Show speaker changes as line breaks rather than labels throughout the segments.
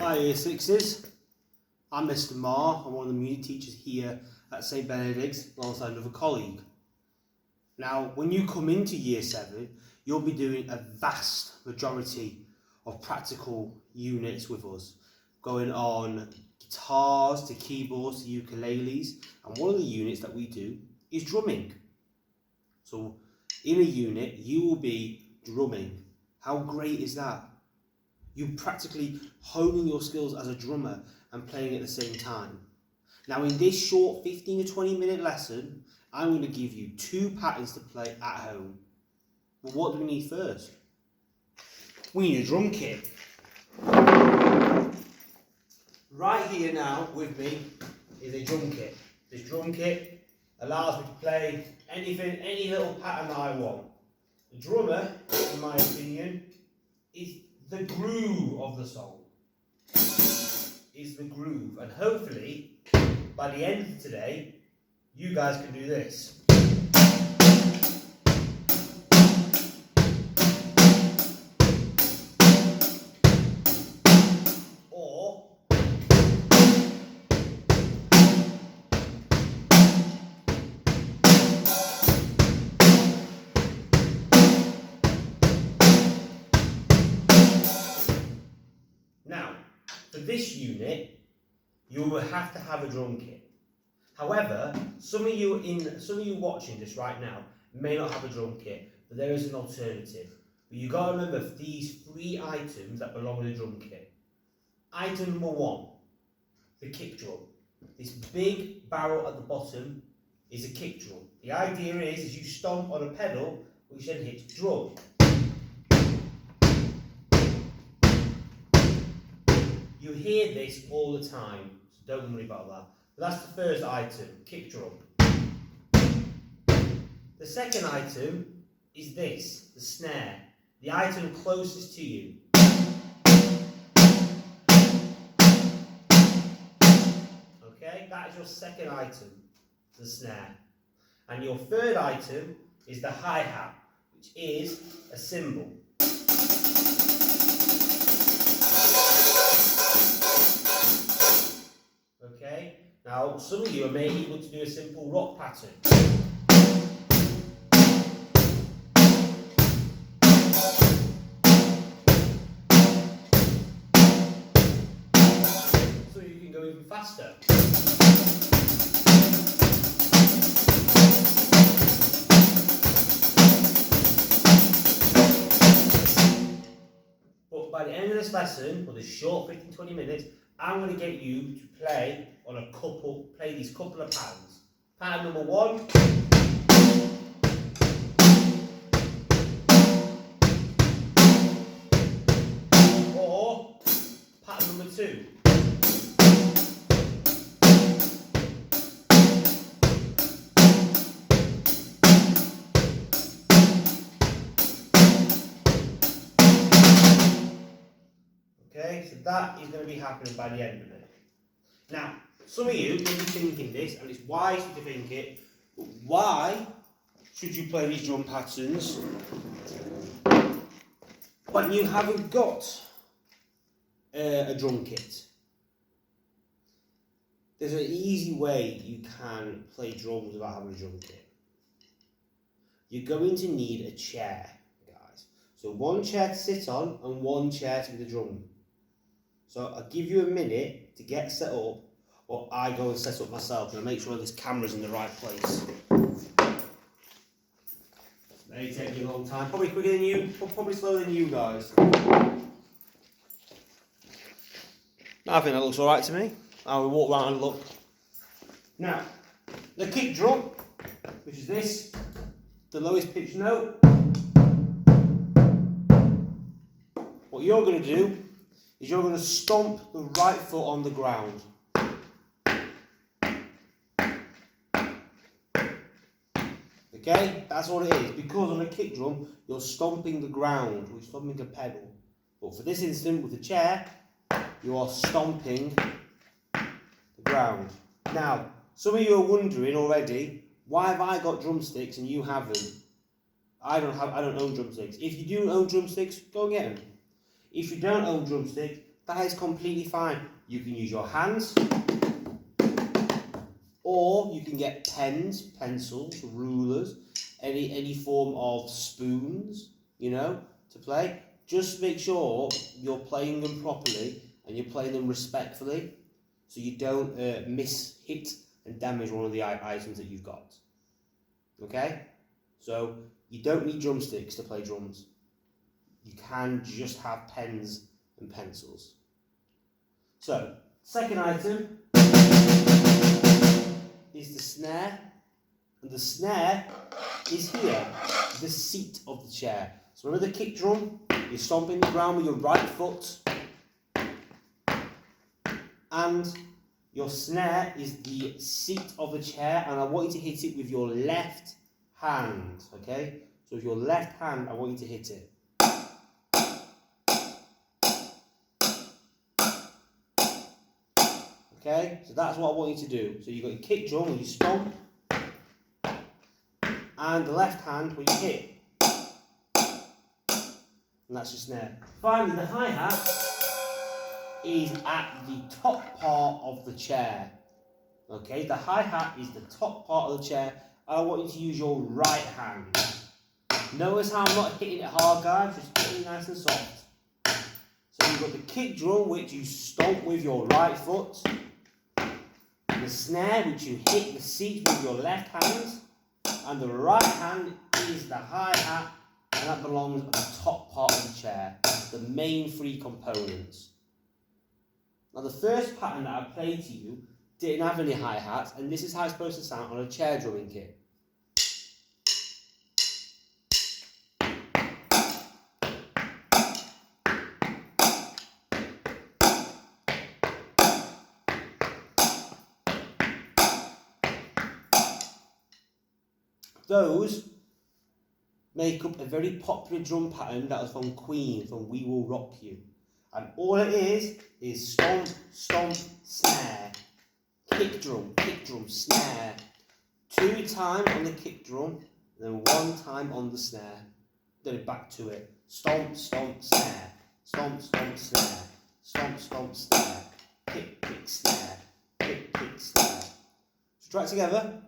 Hi Year Sixes, I'm Mr. Marr. I'm one of the music teachers here at St Benedict's alongside another colleague. Now, when you come into Year 7, you'll be doing a vast majority of practical units with us, going on guitars to keyboards to ukuleles, and one of the units that we do is drumming. So in a unit, you will be drumming. How great is that? You're practically honing your skills as a drummer and playing at the same time. Now in this short 15 to 20 minute lesson, I'm going to give you 2 patterns to play at home. Well, what do we need first? We need a drum kit. Right here now with me is a drum kit. This drum kit allows me to play anything, any little pattern that I want. The drummer, in my opinion, is the groove of the song. Is the groove, and hopefully by the end of today you guys can do this. Or now, for this unit, you will have to have a drum kit. However, some of you watching this right now may not have a drum kit, but there is an alternative. But you've got to remember these 3 items that belong in the drum kit. Item number 1, the kick drum. This big barrel at the bottom is a kick drum. The idea is you stomp on a pedal, which then hits the drum. You hear this all the time, so don't worry about that. But that's the first item, kick drum. The second item is this, the snare, the item closest to you. Okay, that is your second item, the snare. And your third item is the hi-hat, which is a cymbal. Okay, now some of you may be able to do a simple rock pattern. So you can go even faster. But by the end of this lesson, for this short 15-20 minutes, I'm going to get you to play these couple of patterns. Pattern number 1. Or pattern number 2. Okay, so that is going to be happening by the end of it. Now, some of you may be thinking this, and it's wise to think it, but why should you play these drum patterns when you haven't got a drum kit? There's an easy way you can play drums without having a drum kit. You're going to need a chair, guys. So 1 chair to sit on and 1 chair to be the drum. So I'll give you a minute to get set up, or I go and set up myself and I make sure this camera's in the right place. It may take you a long time, probably quicker than you, probably slower than you guys. I think that looks alright to me. I will walk around and look. Now, the kick drum, which is this, the lowest pitch note. What you're going to do is you're going to stomp the right foot on the ground. Okay, that's what it is. Because on a kick drum, you're stomping the ground, you're stomping the pedal. But for this instant, with the chair, you are stomping the ground. Now, some of you are wondering already, why have I got drumsticks and you haven't? I don't own drumsticks. If you do own drumsticks, go and get them. If you don't own drumsticks, that is completely fine. You can use your hands, or you can get pens, pencils, rulers, any form of spoons, you know, to play. Just make sure you're playing them properly and you're playing them respectfully, so you don't hit and damage one of the items that you've got. Okay? So you don't need drumsticks to play drums. You can just have pens and pencils. So, second item is the snare, and the snare is here, the seat of the chair. So remember the kick drum? You're stomping the ground with your right foot, and your snare is the seat of the chair, and I want you to hit it with your left hand, okay? So with your left hand, I want you to hit it. Okay, so that's what I want you to do. So you've got your kick drum where you stomp, and the left hand where you hit. And that's your snare. Finally, the hi-hat is at the top part of the chair. Okay, the hi-hat is the top part of the chair, and I want you to use your right hand. Notice how I'm not hitting it hard, guys, just hitting it nice and soft. So you've got the kick drum, which you stomp with your right foot. The snare, which you hit the seat with your left hand, and the right hand is the hi-hat, and that belongs at the top part of the chair, the main three components. Now the first pattern that I played to you didn't have any hi-hats, and this is how it's supposed to sound on a chair drumming kit. Those make up a very popular drum pattern that was from Queen, from We Will Rock You. And all it is stomp, stomp, snare. Kick drum, snare. 2 times on the kick drum, then 1 time on the snare. Then back to it. Stomp, stomp, snare. Stomp, stomp, snare. Stomp, stomp, snare. Kick, kick, snare. Kick, kick, snare. So try it together.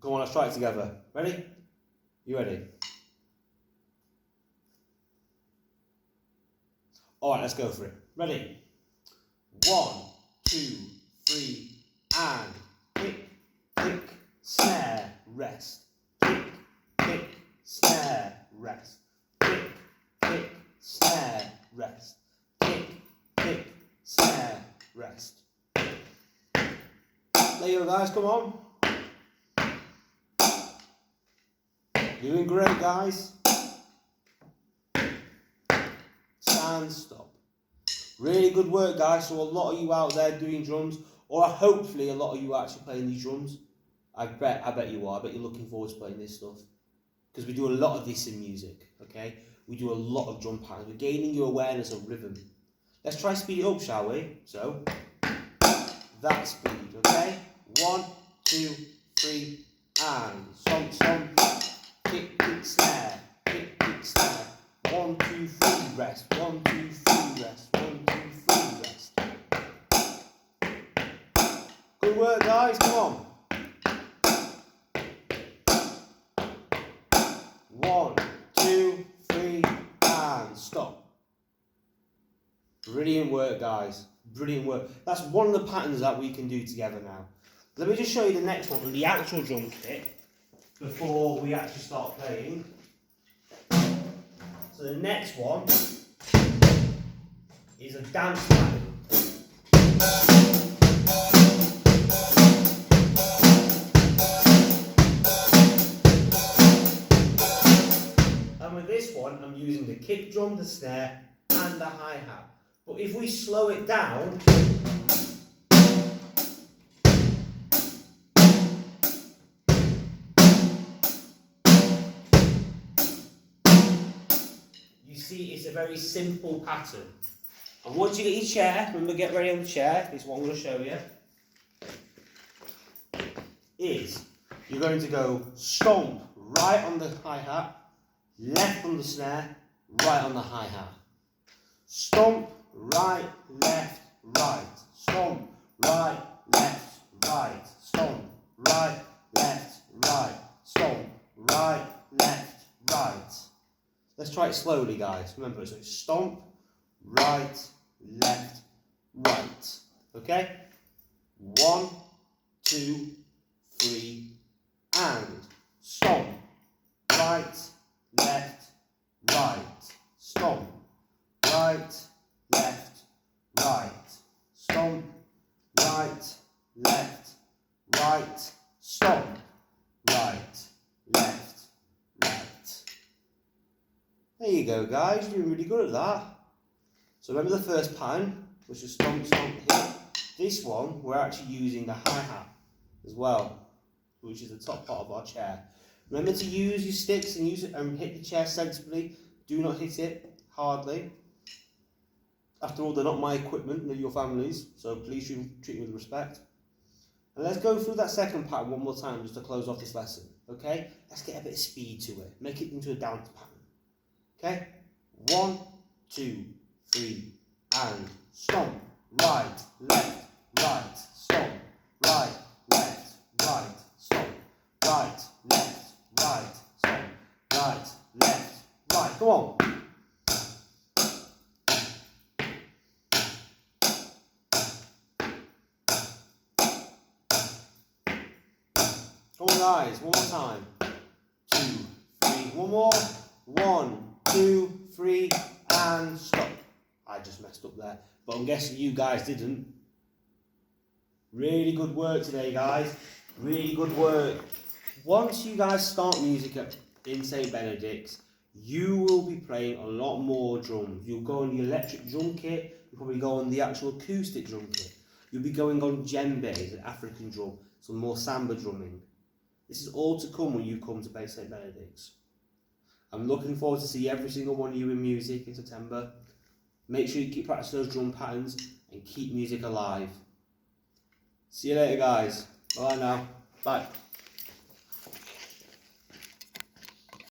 Come on, let's try it together. Ready? You ready? Alright, let's go for it. Ready? 1, 2, 3, and kick, kick, snare, rest. Kick, kick, snare, rest. Kick, kick, snare, rest. Kick, kick, snare, rest. There you go, guys, come on. Doing great, guys. Stand, stop. Really good work, guys. So a lot of you out there doing drums, or hopefully a lot of you are actually playing these drums. I bet you are. I bet you're looking forward to playing this stuff, because we do a lot of this in music. Okay, we do a lot of drum patterns. We're gaining your awareness of rhythm. Let's try speed it up, shall we? So that speed. Okay, 1, 2, 3, and stomp, stomp. Kick, kick, snare, kick, kick, snare. 1, 2, 3, rest. 1, 2, 3, rest. 1, 2, 3, rest. Good work, guys. Come on. 1, 2, 3, and stop. Brilliant work, guys. Brilliant work. That's one of the patterns that we can do together now. Let me just show you the next one, the actual drum kit, before we actually start playing. So the next one is a dance pattern. And with this one, I'm using the kick drum, the snare, and the hi-hat. But if we slow it down, you see it's a very simple pattern. And once you get your chair, remember, get ready on the chair, this is what I'm going to show you, is you're going to go stomp right on the hi-hat, left on the snare, right on the hi-hat. Stomp, right, left, right. Stomp, right, left, right. Stomp, right, left, right. Stomp, right, left, right. Let's try it slowly, guys. Remember, so stomp, right, left, right. Okay? 1, 2, 3, and stomp, right, left, right. Stomp, right, left, right. Stomp, right, left, right. Stomp, right, left, right. There you go, guys. You're doing really good at that. So remember the first pattern, which is stomp, stomp, hit. This one, we're actually using the hi-hat as well, which is the top part of our chair. Remember to use your sticks and hit the chair sensibly. Do not hit it hardly. After all, they're not my equipment, they're your family's, so please treat me with respect. And let's go through that second pattern one more time just to close off this lesson. Okay? Let's get a bit of speed to it. Make it into a down pattern. Okay? 1, 2, 3, and stomp, right, left, right, stomp, right, left, right, stomp, right, left, right, stomp, right, left, right. Come on. Come on, guys. One more time. 2, 3. One more. 1, 2, 3, and stop. I just messed up there, but I'm guessing you guys didn't. Really good work today, guys. Really good work. Once you guys start music in St. Benedict's, you will be playing a lot more drums. You'll go on the electric drum kit. You'll probably go on the actual acoustic drum kit. You'll be going on djembes, an African drum, some more samba drumming. This is all to come when you come to play St. Benedict's. I'm looking forward to see every single one of you in music in September. Make sure you keep practicing those drum patterns and keep music alive. See you later, guys. Bye now. Bye.